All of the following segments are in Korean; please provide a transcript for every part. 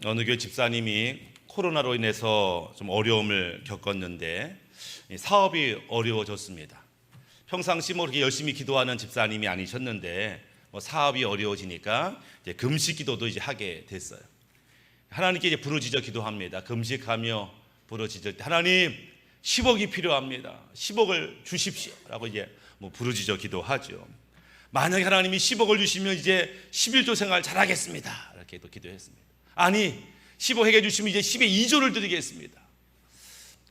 어느 교회 집사님이 코로나로 인해서 좀 어려움을 겪었는데 사업이 어려워졌습니다. 평상시 그렇게 열심히 기도하는 집사님이 아니셨는데 사업이 어려워지니까 이제 금식 기도도 이제 하게 됐어요. 하나님께 이제 부르짖어 기도합니다. 금식하며 부르짖을 때 하나님 10억이 필요합니다. 10억을 주십시오라고 이제 부르짖어 기도하죠. 만약에 하나님이 10억을 주시면 이제 11조 생활 잘하겠습니다. 이렇게 또 기도했습니다. 아니 10억 해게 주시면 이제 10의 2조를 드리겠습니다.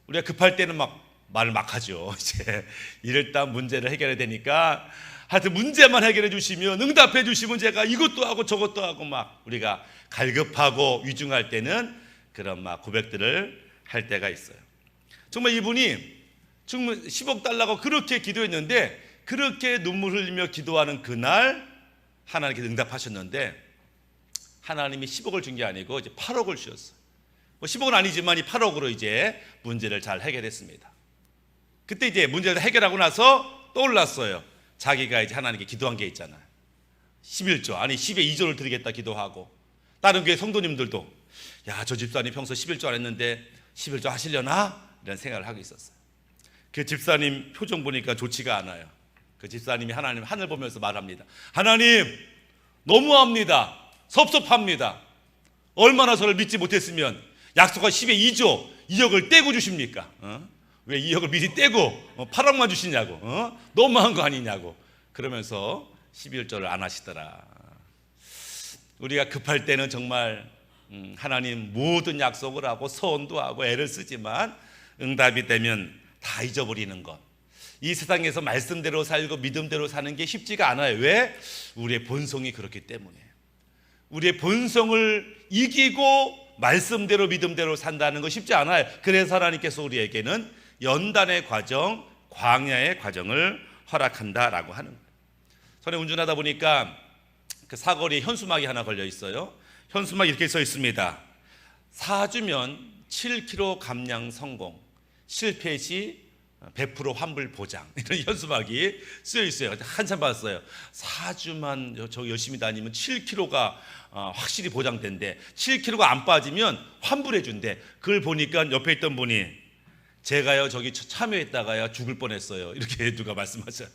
우리가 급할 때는 말을 막 하죠. 이제 이럴 때 문제를 해결해야 되니까 하여튼 문제만 해결해 주시면, 응답해 주시면 제가 이것도 하고 저것도 하고 우리가 갈급하고 위중할 때는 그런 고백들을 할 때가 있어요. 정말 이분이 정말 10억 달라고 그렇게 기도했는데, 그렇게 눈물 흘리며 기도하는 그날 하나님께서 응답하셨는데, 하나님이 10억을 준 게 아니고 이제 8억을 주셨어요. 10억은 아니지만 이 8억으로 이제 문제를 잘 해결했습니다. 그때 이제 문제를 해결하고 나서 떠올랐어요. 자기가 이제 하나님께 기도한 게 있잖아요. 11조, 아니 10의 2조를 드리겠다 기도하고, 다른 교회 성도님들도 야, 저 집사님 평소 11조 안 했는데 11조 하시려나? 이런 생각을 하고 있었어요. 그 집사님 표정 보니까 좋지가 않아요. 그 집사님이 하나님 하늘 보면서 말합니다. 하나님 너무합니다. 섭섭합니다. 얼마나 저를 믿지 못했으면 약속한 10의 2조 2억을 떼고 주십니까? 왜 2억을 미리 떼고 8억만 주시냐고, 너무한 거 아니냐고 그러면서 11조를 안 하시더라. 우리가 급할 때는 정말 하나님 모든 약속을 하고 서원도 하고 애를 쓰지만 응답이 되면 다 잊어버리는 것, 이 세상에서 말씀대로 살고 믿음대로 사는 게 쉽지가 않아요. 왜? 우리의 본성이 그렇기 때문에. 우리의 본성을 이기고 말씀대로 믿음대로 산다는 거 쉽지 않아요. 그래서 하나님께서 우리에게는 연단의 과정, 광야의 과정을 허락한다라고 하는 거예요. 전에 운전하다 보니까 그 사거리에 현수막이 하나 걸려 있어요. 현수막이 이렇게 써 있습니다. 4주면 7km 감량 성공, 실패 시 100% 환불 보장, 이런 현수막이 쓰여 있어요. 한참 봤어요. 4주만 저 열심히 다니면 7km가 확실히 보장된대. 7km가 안 빠지면 환불해 준대. 그걸 보니까 옆에 있던 분이 제가요 저기 참여했다가요 죽을 뻔했어요. 이렇게 누가 말씀하셔요.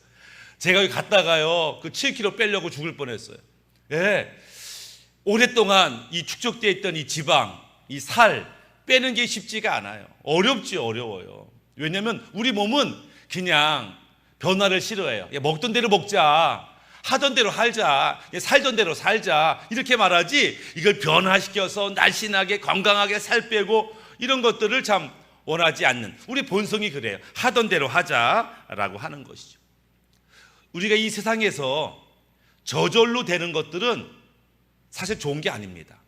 제가 여기 갔다가요 그 7km 빼려고 죽을 뻔했어요. 예, 오랫동안 이 축적되어 있던 이 지방, 이 살 빼는 게 쉽지가 않아요. 어려워요. 왜냐하면 우리 몸은 그냥 변화를 싫어해요. 먹던 대로 먹자, 하던 대로 살자, 살던 대로 살자 이렇게 말하지, 이걸 변화시켜서 날씬하게 건강하게 살 빼고 이런 것들을 참 원하지 않는 우리 본성이 그래요. 하던 대로 하자라고 하는 것이죠. 우리가 이 세상에서 저절로 되는 것들은 사실 좋은 게 아닙니다.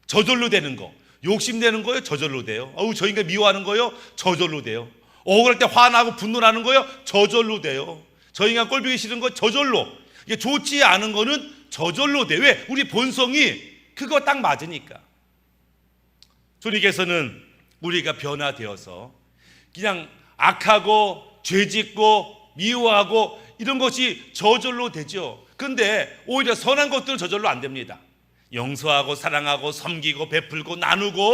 저절로 되는 거, 욕심내는 거요, 저절로 돼요. 저 인간 미워하는 거요, 저절로 돼요. 억울할 때 화나고 분노하는 거요, 저절로 돼요. 저 인간 꼴보기 싫은 거 저절로. 이게 좋지 않은 거는 저절로 돼. 왜? 우리 본성이 그거 딱 맞으니까. 주님께서는 우리가 변화되어서 그냥 악하고 죄짓고 미워하고 이런 것이 저절로 되죠. 근데 오히려 선한 것들은 저절로 안 됩니다. 용서하고 사랑하고 섬기고 베풀고 나누고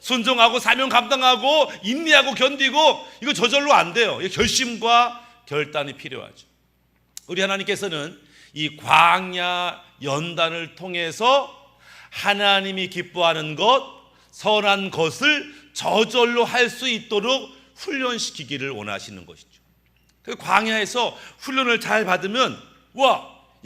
순종하고 사명 감당하고 인내하고 견디고, 이거 저절로 안 돼요. 결심과 결단이 필요하죠. 우리 하나님께서는 이 광야 연단을 통해서 하나님이 기뻐하는 것, 선한 것을 저절로 할 수 있도록 훈련시키기를 원하시는 것이죠. 그 광야에서 훈련을 잘 받으면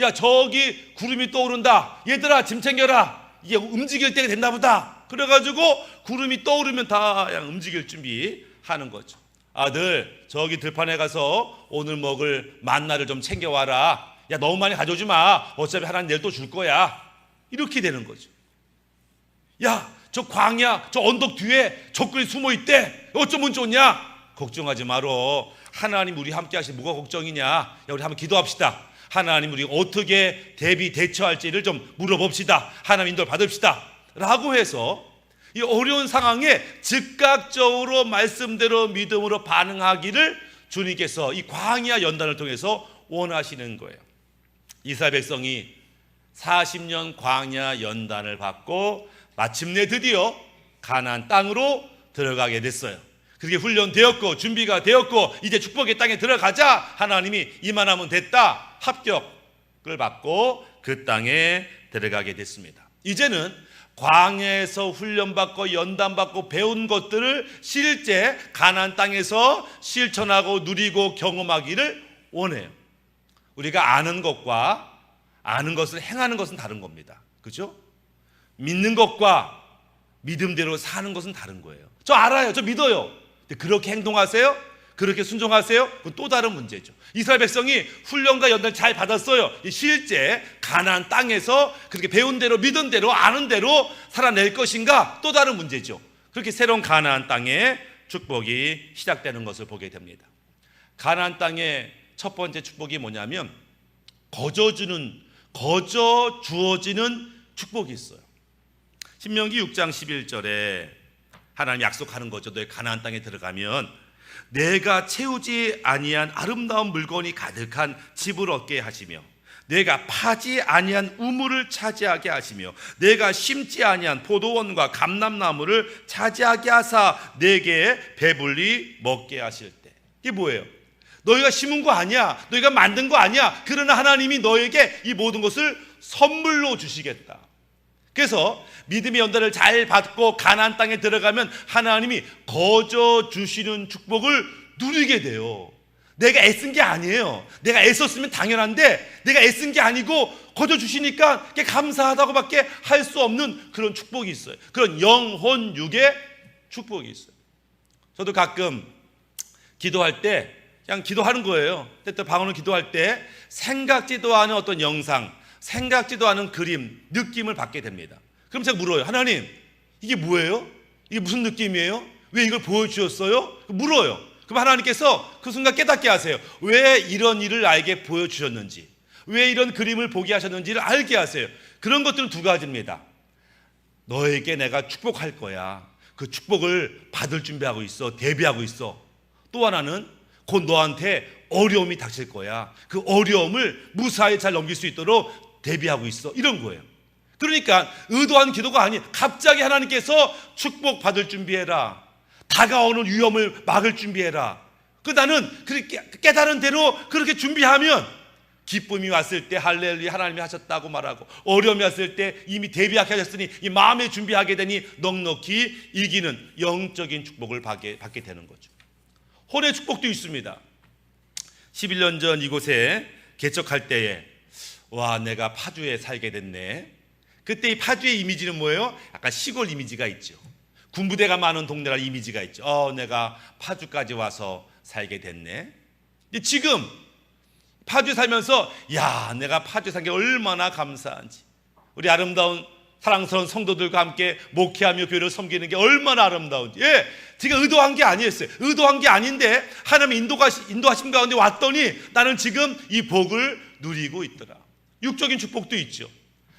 야 저기 구름이 떠오른다, 얘들아 짐 챙겨라, 이게 움직일 때가 됐나 보다. 그래가지고 구름이 떠오르면 다 그냥 움직일 준비하는 거죠. 아들 저기 들판에 가서 오늘 먹을 만나를 좀 챙겨와라. 야 너무 많이 가져오지 마, 어차피 하나님 내일 또 줄 거야. 이렇게 되는 거죠. 야 저 광야 저 언덕 뒤에 적군이 숨어 있대, 어쩌면 좋냐? 걱정하지 말어, 하나님 우리 함께 하시니 뭐가 걱정이냐. 야 우리 한번 기도합시다. 하나님 우리 어떻게 대처할지를 좀 물어봅시다. 하나님 인도를 받읍시다 라고 해서 이 어려운 상황에 즉각적으로 말씀대로 믿음으로 반응하기를 주님께서 이 광야 연단을 통해서 원하시는 거예요. 이스라엘 백성이 40년 광야 연단을 받고 마침내 드디어 가나안 땅으로 들어가게 됐어요. 그렇게 훈련되었고 준비가 되었고 이제 축복의 땅에 들어가자 하나님이 이만하면 됐다 합격을 받고 그 땅에 들어가게 됐습니다. 이제는 광야에서 훈련받고 연단받고 배운 것들을 실제 가나안 땅에서 실천하고 누리고 경험하기를 원해요. 우리가 아는 것과 아는 것을 행하는 것은 다른 겁니다. 그렇죠? 믿는 것과 믿음대로 사는 것은 다른 거예요. 저 알아요. 저 믿어요. 근데 그렇게 행동하세요? 그렇게 순종하세요? 그건 또 다른 문제죠. 이스라엘 백성이 훈련과 연단을 잘 받았어요. 실제 가나안 땅에서 그렇게 배운 대로 믿은 대로 아는 대로 살아낼 것인가? 또 다른 문제죠. 그렇게 새로운 가나안 땅의 축복이 시작되는 것을 보게 됩니다. 가나안 땅의 첫 번째 축복이 뭐냐면 거저 주어지는 축복이 있어요. 신명기 6장 11절에 하나님 약속하는 거죠. 너희 가나안 땅에 들어가면 내가 채우지 아니한 아름다운 물건이 가득한 집을 얻게 하시며 내가 파지 아니한 우물을 차지하게 하시며 내가 심지 아니한 포도원과 감람나무를 차지하게 하사 내게 배불리 먹게 하실 때. 이게 뭐예요? 너희가 심은 거 아니야. 너희가 만든 거 아니야. 그러나 하나님이 너에게 이 모든 것을 선물로 주시겠다. 그래서 믿음의 연단을 잘 받고 가나안 땅에 들어가면 하나님이 거저 주시는 축복을 누리게 돼요. 내가 애쓴 게 아니에요. 내가 애썼으면 당연한데 내가 애쓴 게 아니고 거저 주시니까 감사하다고밖에 할 수 없는 그런 축복이 있어요. 그런 영혼 육의 축복이 있어요. 저도 가끔 기도할 때 그냥 기도하는 거예요. 때때 방언을 기도할 때 생각지도 않은 어떤 영상, 생각지도 않은 그림, 느낌을 받게 됩니다. 그럼 제가 물어요. 하나님, 이게 뭐예요? 이게 무슨 느낌이에요? 왜 이걸 보여주셨어요? 물어요. 그럼 하나님께서 그 순간 깨닫게 하세요. 왜 이런 일을 나에게 보여주셨는지, 왜 이런 그림을 보게 하셨는지를 알게 하세요. 그런 것들은 두 가지입니다. 너에게 내가 축복할 거야. 그 축복을 받을 준비하고 있어. 대비하고 있어. 또 하나는 곧 너한테 어려움이 닥칠 거야. 그 어려움을 무사히 잘 넘길 수 있도록 대비하고 있어. 이런 거예요. 그러니까 의도한 기도가 아닌 갑자기 하나님께서 축복 받을 준비해라. 다가오는 위험을 막을 준비해라. 나는 그렇게 깨달은 대로 그렇게 준비하면 기쁨이 왔을 때 할렐루야 하나님이 하셨다고 말하고 어려움이 왔을 때 이미 대비하게 하셨으니 이 마음에 준비하게 되니 넉넉히 이기는 영적인 축복을 받게 되는 거죠. 혼의 축복도 있습니다. 11년 전 이곳에 개척할 때에 와 내가 파주에 살게 됐네. 그때 이 파주의 이미지는 뭐예요? 약간 시골 이미지가 있죠. 군부대가 많은 동네라는 이미지가 있죠. 내가 파주까지 와서 살게 됐네. 근데 지금 파주에 살면서 야 내가 파주에 산 게 얼마나 감사한지, 우리 아름다운 사랑스러운 성도들과 함께 목회하며 교회를 섬기는 게 얼마나 아름다운지. 제가 의도한 게 아니었어요. 의도한 게 아닌데 하나님의 인도하심 가운데 왔더니 나는 지금 이 복을 누리고 있더라. 육적인 축복도 있죠.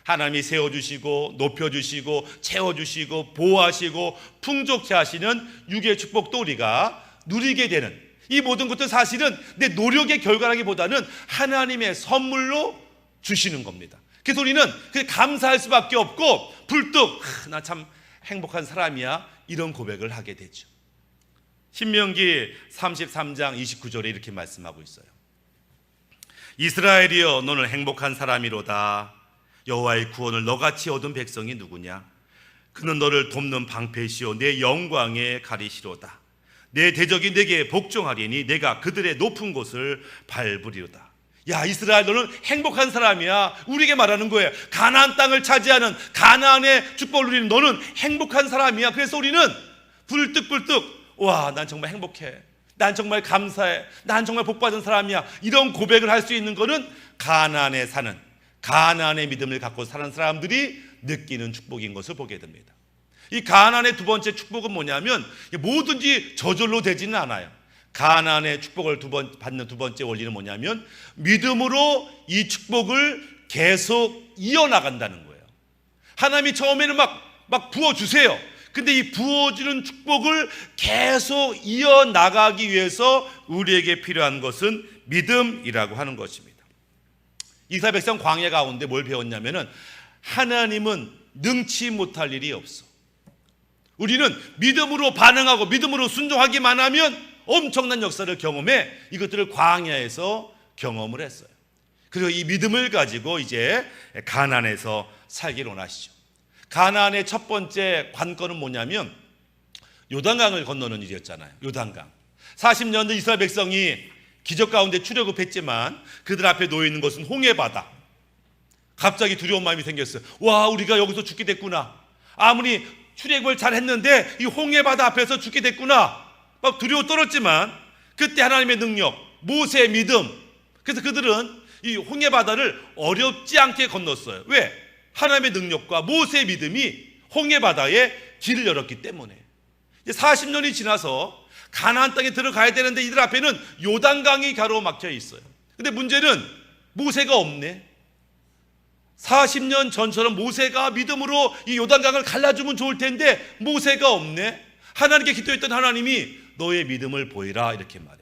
하나님이 세워주시고 높여주시고 채워주시고 보호하시고 풍족케 하시는 육의 축복도 우리가 누리게 되는, 이 모든 것도 사실은 내 노력의 결과라기보다는 하나님의 선물로 주시는 겁니다. 그래서 우리는 감사할 수밖에 없고 불뚝 나 참 행복한 사람이야 이런 고백을 하게 되죠. 신명기 33장 29절에 이렇게 말씀하고 있어요. 이스라엘이여 너는 행복한 사람이로다. 여호와의 구원을 너같이 얻은 백성이 누구냐? 그는 너를 돕는 방패시오 내 영광의 가리시로다. 내 대적이 내게 복종하리니 내가 그들의 높은 곳을 밟으리로다. 야 이스라엘 너는 행복한 사람이야. 우리에게 말하는 거예요. 가나안 땅을 차지하는 가나안의 축복을 누리는 너는 행복한 사람이야. 그래서 우리는 불뚝불뚝 와 난 정말 행복해, 난 정말 감사해, 난 정말 복받은 사람이야 이런 고백을 할 수 있는 것은 가나안에 사는, 가나안의 믿음을 갖고 사는 사람들이 느끼는 축복인 것을 보게 됩니다. 이 가나안의 두 번째 축복은 뭐냐면 뭐든지 저절로 되지는 않아요. 가나안의 축복을 받는 두 번째 원리는 뭐냐면 믿음으로 이 축복을 계속 이어나간다는 거예요. 하나님이 처음에는 막 부어주세요. 근데 이 부어주는 축복을 계속 이어나가기 위해서 우리에게 필요한 것은 믿음이라고 하는 것입니다. 이스라엘 백성 광야 가운데 뭘 배웠냐면은 하나님은 능치 못할 일이 없어. 우리는 믿음으로 반응하고 믿음으로 순종하기만 하면 엄청난 역사를 경험해 이것들을 광야에서 경험을 했어요. 그리고 이 믿음을 가지고 이제 가나안에서 살기를 원하시죠. 가나안의 첫 번째 관건은 뭐냐면 요단강을 건너는 일이었잖아요. 요단강. 40년 전 이스라엘 백성이 기적 가운데 출애굽했지만 그들 앞에 놓여 있는 것은 홍해바다. 갑자기 두려운 마음이 생겼어요. 와, 우리가 여기서 죽게 됐구나. 아무리 출애굽을 잘 했는데 이 홍해바다 앞에서 죽게 됐구나. 막 두려워 떨었지만 그때 하나님의 능력, 모세의 믿음. 그래서 그들은 이 홍해바다를 어렵지 않게 건넜어요. 왜? 하나님의 능력과 모세의 믿음이 홍해바다에 길을 열었기 때문에. 이제 40년이 지나서 가나안 땅에 들어가야 되는데 이들 앞에는 요단강이 가로막혀 있어요. 근데 문제는 모세가 없네. 40년 전처럼 모세가 믿음으로 이 요단강을 갈라주면 좋을 텐데 모세가 없네. 하나님께 기도했던 하나님이 너의 믿음을 보이라 이렇게 말해요.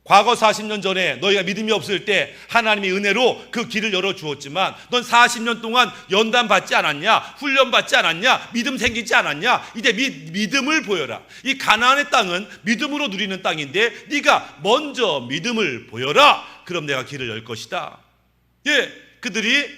과거 40년 전에 너희가 믿음이 없을 때 하나님의 은혜로 그 길을 열어주었지만 넌 40년 동안 연단 받지 않았냐? 훈련 받지 않았냐? 믿음 생기지 않았냐? 이제 믿음을 보여라. 이 가나안의 땅은 믿음으로 누리는 땅인데 네가 먼저 믿음을 보여라. 그럼 내가 길을 열 것이다. 예, 그들이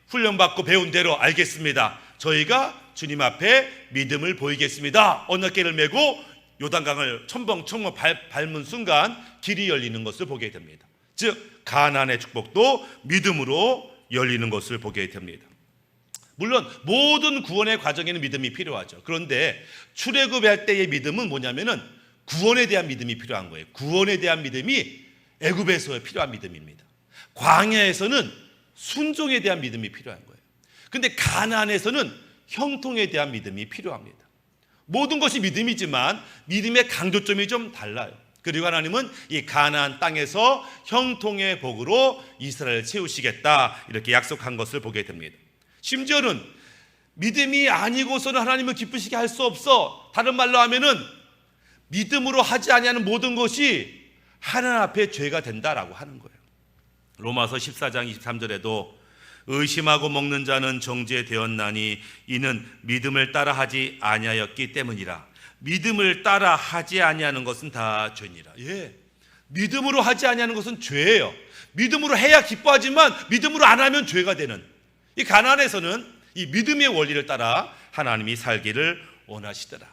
훈련받고 배운 대로 알겠습니다. 저희가 주님 앞에 믿음을 보이겠습니다. 언약궤를 메고 요단강을 첨벙첨벙 밟는 순간 길이 열리는 것을 보게 됩니다. 즉 가나안의 축복도 믿음으로 열리는 것을 보게 됩니다. 물론 모든 구원의 과정에는 믿음이 필요하죠. 그런데 출애굽할 때의 믿음은 뭐냐면은 구원에 대한 믿음이 필요한 거예요. 구원에 대한 믿음이 애굽에서 필요한 믿음입니다. 광야에서는 순종에 대한 믿음이 필요한 거예요. 근데 가나안에서는 형통에 대한 믿음이 필요합니다. 모든 것이 믿음이지만 믿음의 강조점이 좀 달라요. 그리고 하나님은 이 가나안 땅에서 형통의 복으로 이스라엘을 채우시겠다 이렇게 약속한 것을 보게 됩니다. 심지어는 믿음이 아니고서는 하나님을 기쁘시게 할 수 없어. 다른 말로 하면은 믿음으로 하지 아니하는 모든 것이 하나님 앞에 죄가 된다라고 하는 거예요. 로마서 14장 23절에도 의심하고 먹는 자는 정죄되었나니 이는 믿음을 따라하지 아니하였기 때문이라. 믿음을 따라하지 아니하는 것은 다 죄니라. 예, 믿음으로 하지 아니하는 것은 죄예요. 믿음으로 해야 기뻐하지만 믿음으로 안 하면 죄가 되는 이 가나안에서는 이 믿음의 원리를 따라 하나님이 살기를 원하시더라.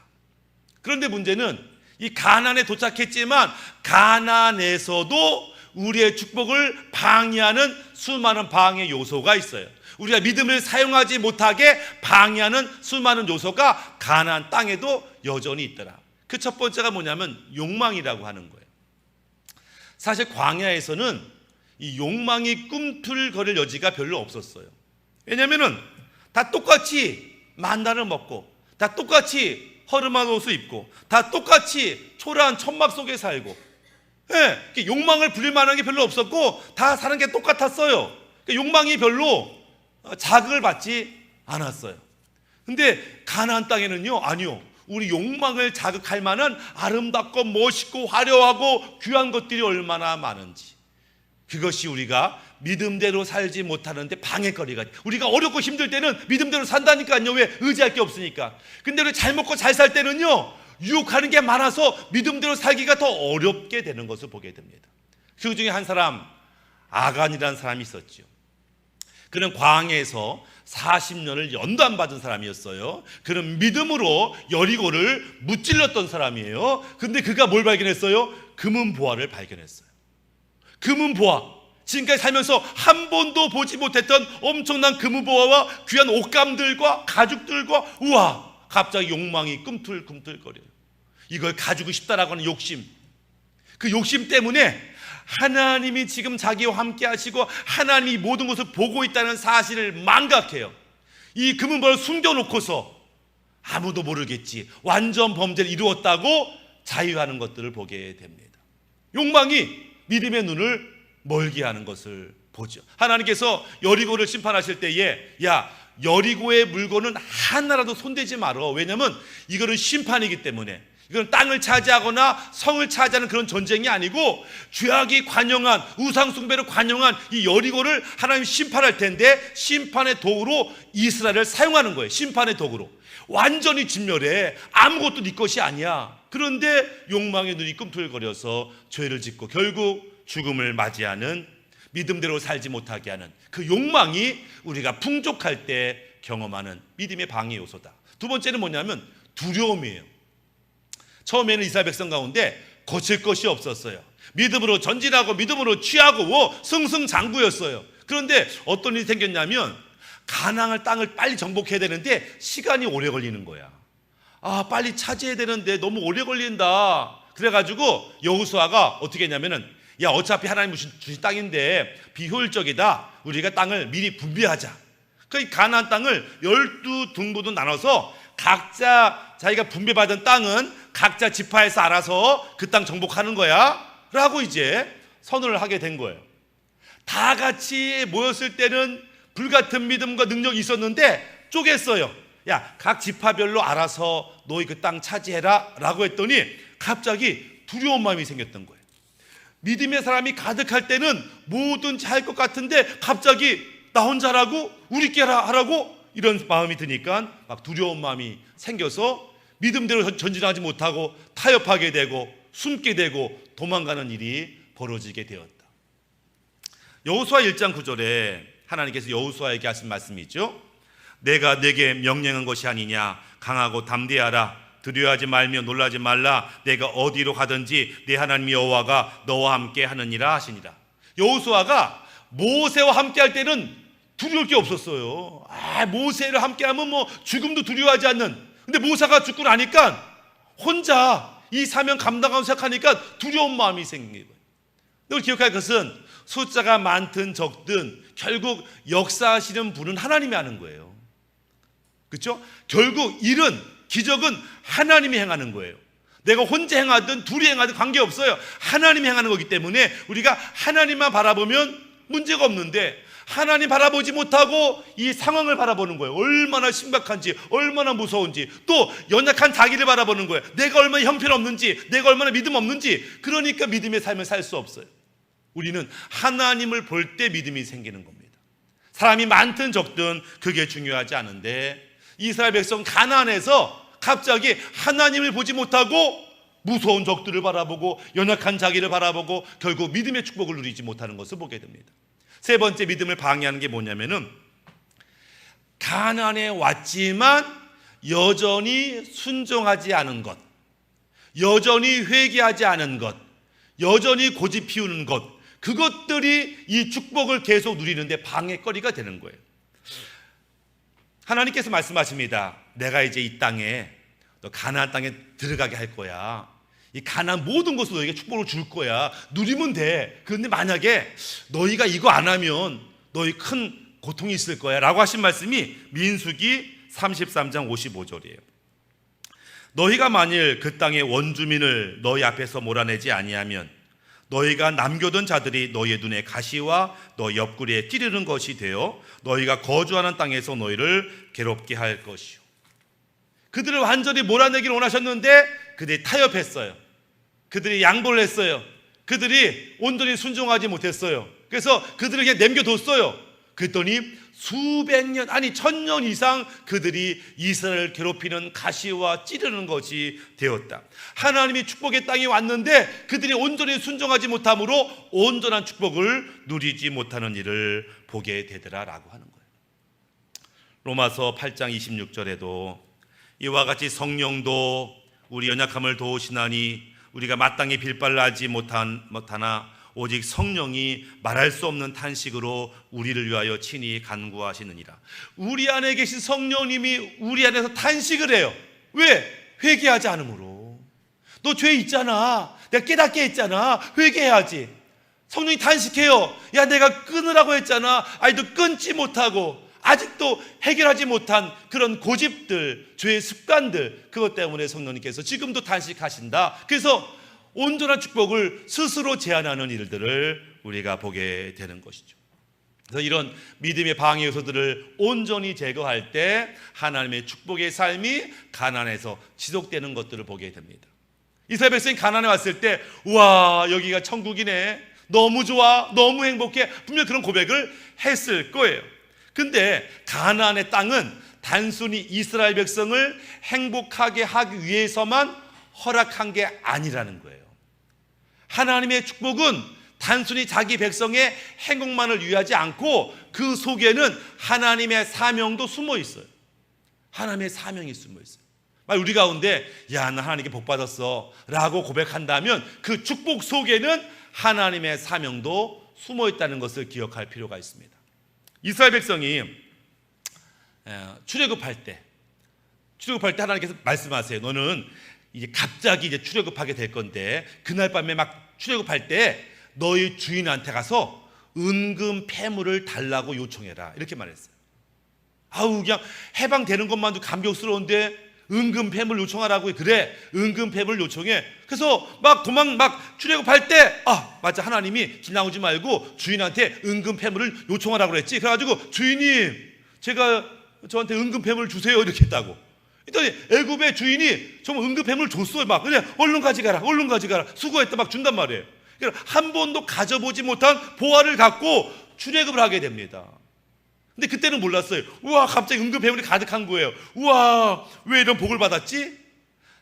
그런데 문제는 이 가나안에 도착했지만 가나안에서도 우리의 축복을 방해하는 수많은 방해 요소가 있어요. 우리가 믿음을 사용하지 못하게 방해하는 수많은 요소가 가나안 땅에도 여전히 있더라. 그 첫 번째가 뭐냐면 욕망이라고 하는 거예요. 사실 광야에서는 이 욕망이 꿈틀거릴 여지가 별로 없었어요. 왜냐하면 다 똑같이 만나를 먹고 다 똑같이 허름한 옷을 입고 다 똑같이 초라한 천막 속에 살고 예, 욕망을 부릴 만한 게 별로 없었고 다 사는 게 똑같았어요. 욕망이 별로 자극을 받지 않았어요. 근데 가나안 땅에는요, 아니요, 우리 욕망을 자극할 만한 아름답고 멋있고 화려하고 귀한 것들이 얼마나 많은지, 그것이 우리가 믿음대로 살지 못하는데 방해거리가, 우리가 어렵고 힘들 때는 믿음대로 산다니까요. 왜? 의지할 게 없으니까. 근데 우리 잘 먹고 잘 살 때는요, 유혹하는 게 많아서 믿음대로 살기가 더 어렵게 되는 것을 보게 됩니다. 그 중에 한 사람, 아간이라는 사람이 있었죠. 그는 광야에서 40년을 연단받은 사람이었어요. 그는 믿음으로 여리고를 무찔렀던 사람이에요. 근데 그가 뭘 발견했어요? 금은보화를 발견했어요. 금은보화, 지금까지 살면서 한 번도 보지 못했던 엄청난 금은보화와 귀한 옷감들과 가죽들과, 우와, 갑자기 욕망이 꿈틀꿈틀거려요. 이걸 가지고 싶다라고 하는 욕심, 그 욕심 때문에 하나님이 지금 자기와 함께 하시고 하나님이 모든 것을 보고 있다는 사실을 망각해요. 이 금은보화를 숨겨놓고서 아무도 모르겠지, 완전 범죄를 이루었다고 자유하는 것들을 보게 됩니다. 욕망이 믿음의 눈을 멀게 하는 것을 보죠. 하나님께서 여리고를 심판하실 때에, 야, 여리고의 물건은 하나라도 손대지 말어. 왜냐하면 이거는 심판이기 때문에, 이건 땅을 차지하거나 성을 차지하는 그런 전쟁이 아니고 죄악이 관영한, 우상숭배를 관영한 이 여리고를 하나님이 심판할 텐데 심판의 도구로 이스라엘을 사용하는 거예요. 심판의 도구로. 완전히 진멸해. 아무것도 네 것이 아니야. 그런데 욕망의 눈이 꿈틀거려서 죄를 짓고 결국 죽음을 맞이하는, 믿음대로 살지 못하게 하는 그 욕망이 우리가 풍족할 때 경험하는 믿음의 방해 요소다. 두 번째는 뭐냐면 두려움이에요. 처음에는 이스라엘 백성 가운데 거칠 것이 없었어요. 믿음으로 전진하고 믿음으로 취하고 승승장구였어요. 그런데 어떤 일이 생겼냐면 가나안 땅을 빨리 정복해야 되는데 시간이 오래 걸리는 거야. 빨리 차지해야 되는데 너무 오래 걸린다. 그래가지고 여호수아가 어떻게 했냐면은, 야, 어차피 하나님 주신 땅인데 비효율적이다. 우리가 땅을 미리 분배하자. 그 가나안 땅을 12등분으로 나눠서 각자 자기가 분배받은 땅은 각자 지파에서 알아서 그 땅 정복하는 거야 라고 이제 선언을 하게 된 거예요. 다 같이 모였을 때는 불같은 믿음과 능력이 있었는데 쪼갰어요. 야, 각 지파별로 알아서 너희 그 땅 차지해라 라고 했더니 갑자기 두려운 마음이 생겼던 거예요. 믿음의 사람이 가득할 때는 뭐든지 할 것 같은데 갑자기 나 혼자라고? 우리끼리 하라고? 이런 마음이 드니까 막 두려운 마음이 생겨서 믿음대로 전진하지 못하고 타협하게 되고 숨게 되고 도망가는 일이 벌어지게 되었다. 여호수아 1장 9절에 하나님께서 여호수아에게 하신 말씀이 있죠. 내가 내게 명령한 것이 아니냐. 강하고 담대하라. 두려워하지 말며 놀라지 말라. 내가 어디로 가든지 내 하나님 여호와가 너와 함께 하느니라 하시니라. 여호수아가 모세와 함께 할 때는 두려울 게 없었어요. 모세를 함께하면 뭐 죽음도 두려워하지 않는. 근데 모세가 죽고 나니까 혼자 이 사명 감당하고 생각하니까 두려운 마음이 생긴 거예요. 늘 기억할 것은 숫자가 많든 적든 결국 역사하시는 분은 하나님이 하는 거예요. 그렇죠? 결국 일은, 기적은 하나님이 행하는 거예요. 내가 혼자 행하든 둘이 행하든 관계없어요. 하나님이 행하는 거기 때문에 우리가 하나님만 바라보면 문제가 없는데 하나님 바라보지 못하고 이 상황을 바라보는 거예요. 얼마나 심각한지, 얼마나 무서운지, 또 연약한 자기를 바라보는 거예요. 내가 얼마나 형편없는지, 내가 얼마나 믿음 없는지. 그러니까 믿음의 삶을 살 수 없어요. 우리는 하나님을 볼 때 믿음이 생기는 겁니다. 사람이 많든 적든 그게 중요하지 않은데 이스라엘 백성 가나안에서 갑자기 하나님을 보지 못하고 무서운 적들을 바라보고 연약한 자기를 바라보고 결국 믿음의 축복을 누리지 못하는 것을 보게 됩니다. 세 번째 믿음을 방해하는 게 뭐냐면은 가나안에 왔지만 여전히 순종하지 않은 것, 여전히 회개하지 않은 것, 여전히 고집 피우는 것, 그것들이 이 축복을 계속 누리는데 방해거리가 되는 거예요. 하나님께서 말씀하십니다. 내가 이제 이 땅에, 너 가나안 땅에 들어가게 할 거야. 이 가나안 모든 것을 너에게 축복을 줄 거야. 누리면 돼. 그런데 만약에 너희가 이거 안 하면 너희 큰 고통이 있을 거야 라고 하신 말씀이 민수기 33장 55절이에요. 너희가 만일 그 땅의 원주민을 너희 앞에서 몰아내지 아니하면 너희가 남겨둔 자들이 너희의 눈에 가시와 너희 옆구리에 찌르는 것이 되어 너희가 거주하는 땅에서 너희를 괴롭게 할 것이요. 그들을 완전히 몰아내기를 원하셨는데 그들이 타협했어요. 그들이 양보를 했어요. 그들이 온전히 순종하지 못했어요. 그래서 그들에게 남겨뒀어요. 그랬더니 수백 년, 아니 1000년 이상 그들이 이스라엘을 괴롭히는 가시와 찌르는 것이 되었다. 하나님이 축복의 땅에 왔는데 그들이 온전히 순종하지 못함으로 온전한 축복을 누리지 못하는 일을 보게 되더라 라고 하는 거예요. 로마서 8장 26절에도 이와 같이 성령도 우리 연약함을 도우시나니 우리가 마땅히 빌발하지 못하나 오직 성령이 말할 수 없는 탄식으로 우리를 위하여 친히 간구하시느니라. 우리 안에 계신 성령님이 우리 안에서 탄식을 해요. 왜? 회개하지 않으므로. 너 죄 있잖아. 내가 깨닫게 했잖아. 회개해야지. 성령이 탄식해요. 야, 내가 끊으라고 했잖아. 아직도 끊지 못하고 아직도 해결하지 못한 그런 고집들, 죄의 습관들, 그것 때문에 성령님께서 지금도 탄식하신다. 그래서 온전한 축복을 스스로 제한하는 일들을 우리가 보게 되는 것이죠. 그래서 이런 믿음의 방해 요소들을 온전히 제거할 때 하나님의 축복의 삶이 가나안에서 지속되는 것들을 보게 됩니다. 이스라엘 백성이 가나안에 왔을 때 우와 여기가 천국이네, 너무 좋아, 너무 행복해, 분명 그런 고백을 했을 거예요. 근데 가나안의 땅은 단순히 이스라엘 백성을 행복하게 하기 위해서만 허락한 게 아니라는 거예요. 하나님의 축복은 단순히 자기 백성의 행복만을 위하지 않고 그 속에는 하나님의 사명도 숨어 있어요. 하나님의 사명이 숨어 있어요. 우리 가운데 야, 나 하나님께 복 받았어 라고 고백한다면 그 축복 속에는 하나님의 사명도 숨어 있다는 것을 기억할 필요가 있습니다. 이스라엘 백성이 출애굽할 때 하나님께서 말씀하세요. 너는 이제 갑자기 이제 출애굽하게 될 건데 그날 밤에 막 출애굽할 때 너희 주인한테 가서 은금 패물을 달라고 요청해라, 이렇게 말했어요. 아우 그냥 해방되는 것만도 감격스러운데 은금 패물 요청하라고. 그래, 은금 패물 요청해. 그래서 막 출애굽할 때 맞아, 하나님이 길 나오지 말고 주인한테 은금 패물을 요청하라고 그랬지. 그래가지고 주인님 제가 저한테 은금 패물을 주세요 이렇게 했다고. 그랬더니 애굽의 주인이 정말 은금 패물을 줬어요. 막 그냥 얼른 가져가라 수고했다 막 준단 말이에요. 그러니까 한 번도 가져보지 못한 보화를 갖고 출애굽을 하게 됩니다. 근데 그때는 몰랐어요. 우와 갑자기 은금 패물이 가득한 거예요. 우와 왜 이런 복을 받았지?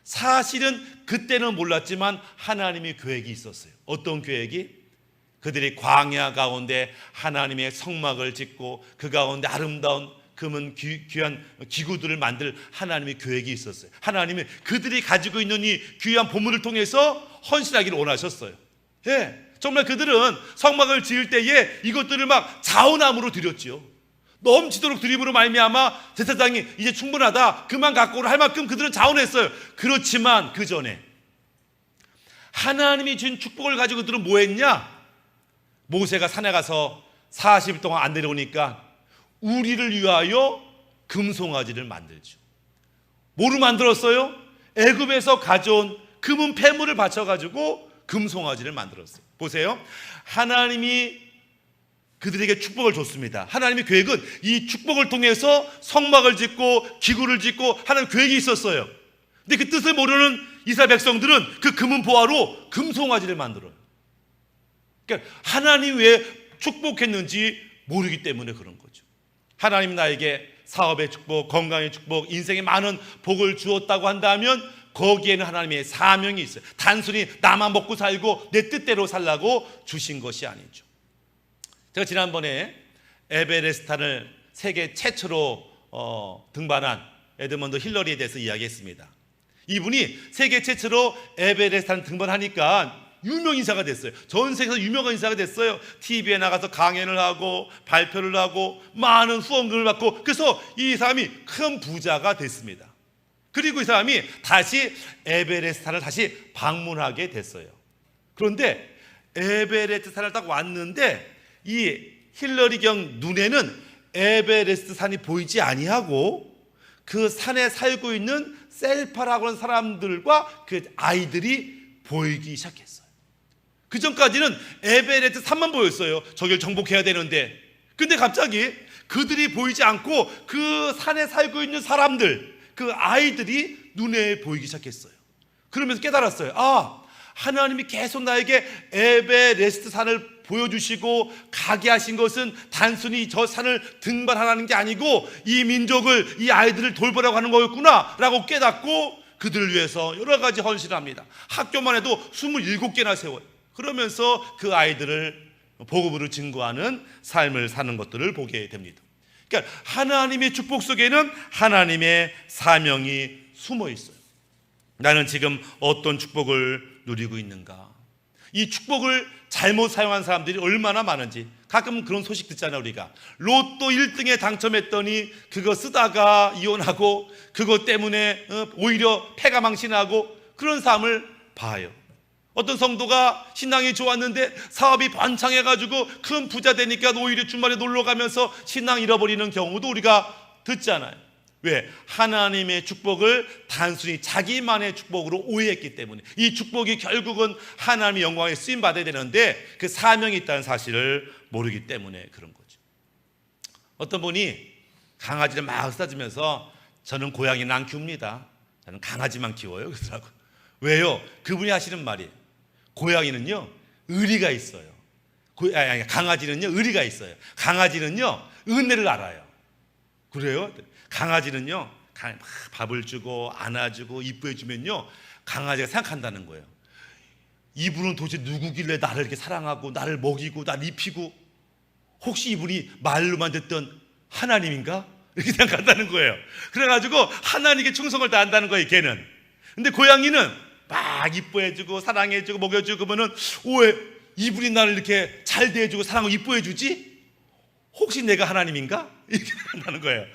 사실은 그때는 몰랐지만 하나님의 계획이 있었어요. 어떤 계획이? 그들이 광야 가운데 하나님의 성막을 짓고 그 가운데 아름다운 금은 귀한 기구들을 만들 하나님의 계획이 있었어요. 하나님이 그들이 가지고 있는 이 귀한 보물을 통해서 헌신하기를 원하셨어요. 예, 정말 그들은 성막을 지을 때에 이것들을 막 자원함으로 드렸지요. 넘치도록 드림으로 말미암아 제사장이 이제 충분하다, 그만 갖고 오라 할 만큼 그들은 자원했어요. 그렇지만 그 전에 하나님이 준 축복을 가지고 그들은 뭐 했냐? 모세가 산에 가서 40일 동안 안 내려오니까 우리를 위하여 금송아지를 만들죠. 뭐로 만들었어요? 애굽에서 가져온 금은 폐물을 바쳐가지고 금송아지를 만들었어요. 보세요, 하나님이 그들에게 축복을 줬습니다. 하나님의 계획은 이 축복을 통해서 성막을 짓고 기구를 짓고 하는 계획이 있었어요. 근데 그 뜻을 모르는 이스라엘 백성들은 그 금은 보화로 금송아지를 만들어요. 그러니까 하나님 왜 축복했는지 모르기 때문에 그런 거죠. 하나님 나에게 사업의 축복, 건강의 축복, 인생에 많은 복을 주었다고 한다면 거기에는 하나님의 사명이 있어요. 단순히 나만 먹고 살고 내 뜻대로 살라고 주신 것이 아니죠. 제가 지난번에 에베레스트산을 세계 최초로 등반한 에드먼드 힐러리에 대해서 이야기했습니다. 이분이 세계 최초로 에베레스트산 등반하니까 유명 인사가 됐어요. 전 세계에서 유명한 인사가 됐어요. TV에 나가서 강연을 하고 발표를 하고 많은 후원금을 받고, 그래서 이 사람이 큰 부자가 됐습니다. 그리고 이 사람이 다시 에베레스트산을 다시 방문하게 됐어요. 그런데 에베레스트산을 딱 왔는데 이 힐러리경 눈에는 에베레스트 산이 보이지 아니하고 그 산에 살고 있는 셀파라고 하는 사람들과 그 아이들이 보이기 시작했어요. 그 전까지는 에베레스트 산만 보였어요. 저길 정복해야 되는데. 근데 갑자기 그들이 보이지 않고 그 산에 살고 있는 사람들, 그 아이들이 눈에 보이기 시작했어요. 그러면서 깨달았어요. 하나님이 계속 나에게 에베레스트 산을 보여주시고 가게 하신 것은 단순히 저 산을 등반하라는 게 아니고 이 민족을, 이 아이들을 돌보라고 하는 거였구나 라고 깨닫고 그들을 위해서 여러 가지 헌신을 합니다. 학교만 해도 27개나 세워요. 그러면서 그 아이들을 복음으로 증거하는 삶을 사는 것들을 보게 됩니다. 그러니까 하나님의 축복 속에는 하나님의 사명이 숨어 있어요. 나는 지금 어떤 축복을 누리고 있는가? 이 축복을 잘못 사용한 사람들이 얼마나 많은지 가끔 그런 소식 듣잖아요. 우리가 로또 1등에 당첨했더니 그거 쓰다가 이혼하고 그것 때문에 오히려 패가 망신하고 그런 삶을 봐요. 어떤 성도가 신앙이 좋았는데 사업이 번창해가지고 큰 부자 되니까 오히려 주말에 놀러 가면서 신앙 잃어버리는 경우도 우리가 듣잖아요. 왜? 하나님의 축복을 단순히 자기만의 축복으로 오해했기 때문에. 이 축복이 결국은 하나님의 영광에 쓰임 받아야 되는데 그 사명이 있다는 사실을 모르기 때문에 그런 거죠. 어떤 분이 강아지를 막 쓰다주면서 저는 고양이는 안 키웁니다. 저는 강아지만 키워요 그러더라고요. 왜요? 그분이 하시는 말이 고양이는요 의리가 있어요. 강아지는요 의리가 있어요. 강아지는요 은혜를 알아요. 그래요? 강아지는요 밥을 주고 안아주고 이쁘게 주면요 강아지가 생각한다는 거예요. 이분은 도대체 누구길래 나를 이렇게 사랑하고 나를 먹이고 나를 입히고, 혹시 이분이 말로만 듣던 하나님인가? 이렇게 생각한다는 거예요. 그래가지고 하나님께 충성을 다한다는 거예요, 걔는. 근데 고양이는 막 이뻐해주고 사랑해주고 먹여주고 그러면은 왜 이분이 나를 이렇게 잘 대해주고 사랑하고 이뻐해주지? 혹시 내가 하나님인가? 이렇게 생각한다는 거예요.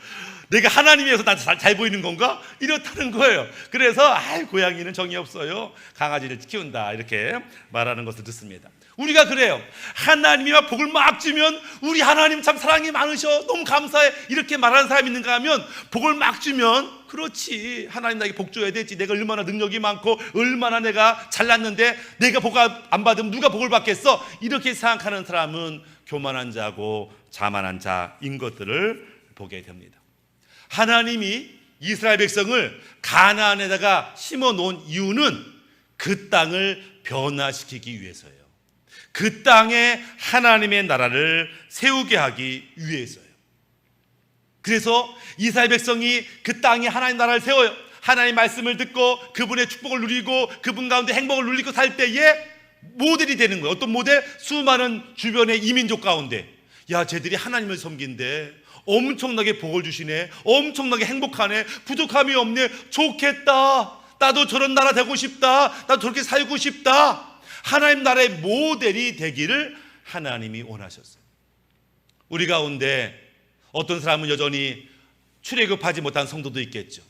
내가 하나님이어서 나한테 잘 보이는 건가? 이렇다는 거예요. 그래서 고양이는 정이 없어요, 강아지를 키운다, 이렇게 말하는 것을 듣습니다. 우리가 그래요. 하나님이와 복을 막 주면 우리 하나님 참 사랑이 많으셔, 너무 감사해, 이렇게 말하는 사람이 있는가 하면, 복을 막 주면 그렇지, 하나님 나에게 복 줘야 되지, 내가 얼마나 능력이 많고 얼마나 내가 잘났는데 내가 복 안 받으면 누가 복을 받겠어, 이렇게 생각하는 사람은 교만한 자고 자만한 자인 것들을 보게 됩니다. 하나님이 이스라엘 백성을 가나안에다가 심어 놓은 이유는 그 땅을 변화시키기 위해서예요. 그 땅에 하나님의 나라를 세우게 하기 위해서예요. 그래서 이스라엘 백성이 그 땅에 하나님 나라를 세워요. 하나님 말씀을 듣고 그분의 축복을 누리고 그분 가운데 행복을 누리고 살 때에 모델이 되는 거예요. 어떤 모델? 수많은 주변의 이민족 가운데, 야, 쟤들이 하나님을 섬긴대, 엄청나게 복을 주시네, 엄청나게 행복하네, 부족함이 없네, 좋겠다, 나도 저런 나라 되고 싶다, 나도 저렇게 살고 싶다. 하나님 나라의 모델이 되기를 하나님이 원하셨어요. 우리 가운데 어떤 사람은 여전히 출애굽하지 못한 성도도 있겠죠.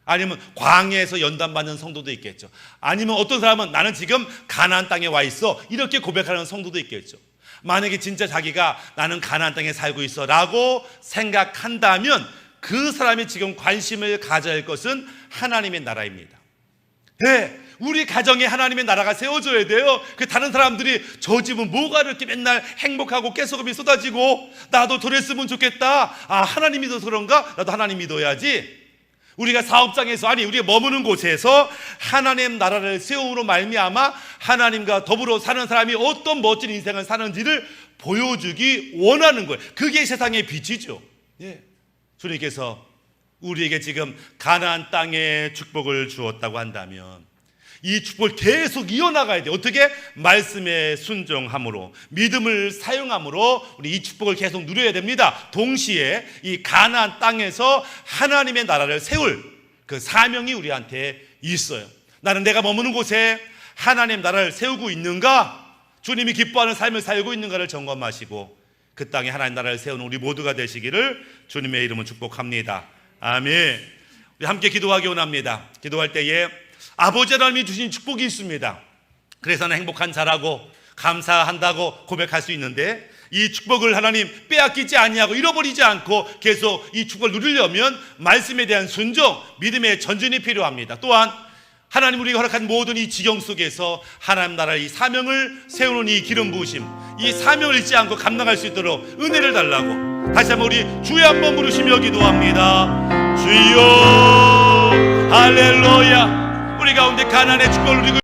아니면 광야에서 연단받는 성도도 있겠죠. 아니면 어떤 사람은 나는 지금 가나안 땅에 와 있어, 이렇게 고백하는 성도도 있겠죠. 만약에 진짜 자기가 나는 가나안 땅에 살고 있어 라고 생각한다면 그 사람이 지금 관심을 가져야 할 것은 하나님의 나라입니다. 네, 우리 가정에 하나님의 나라가 세워져야 돼요. 다른 사람들이 저 집은 뭐가 이렇게 맨날 행복하고 깨소금이 쏟아지고 나도 저랬으면 좋겠다, 하나님 믿어서 그런가? 나도 하나님 믿어야지. 우리가 사업장에서, 우리가 머무는 곳에서 하나님 나라를 세움으로 말미암아 하나님과 더불어 사는 사람이 어떤 멋진 인생을 사는지를 보여주기 원하는 거예요. 그게 세상의 빛이죠. 예. 주님께서 우리에게 지금 가나안 땅에 축복을 주었다고 한다면 이 축복을 계속 이어나가야 돼요. 어떻게? 말씀에 순종함으로, 믿음을 사용함으로 우리 이 축복을 계속 누려야 됩니다. 동시에 이 가나안 땅에서 하나님의 나라를 세울 그 사명이 우리한테 있어요. 나는 내가 머무는 곳에 하나님 나라를 세우고 있는가, 주님이 기뻐하는 삶을 살고 있는가를 점검하시고 그 땅에 하나님 나라를 세우는 우리 모두가 되시기를 주님의 이름으로 축복합니다. 아멘. 우리 함께 기도하기 원합니다. 기도할 때에 아버지 하나님이 주신 축복이 있습니다. 그래서 나는 행복한 자라고 감사한다고 고백할 수 있는데, 이 축복을 하나님 빼앗기지 아니하고 잃어버리지 않고 계속 이 축복을 누리려면 말씀에 대한 순종, 믿음의 전진이 필요합니다. 또한 하나님 우리가 허락한 모든 이 지경 속에서 하나님 나라의 이 사명을 세우는 이 기름 부으심, 이 사명을 잊지 않고 감당할 수 있도록 은혜를 달라고 다시 한번 우리 주여 한번 부르시며 기도합니다. 주여, 할렐루야. 우리 가운데 가나안의 축복을 누리고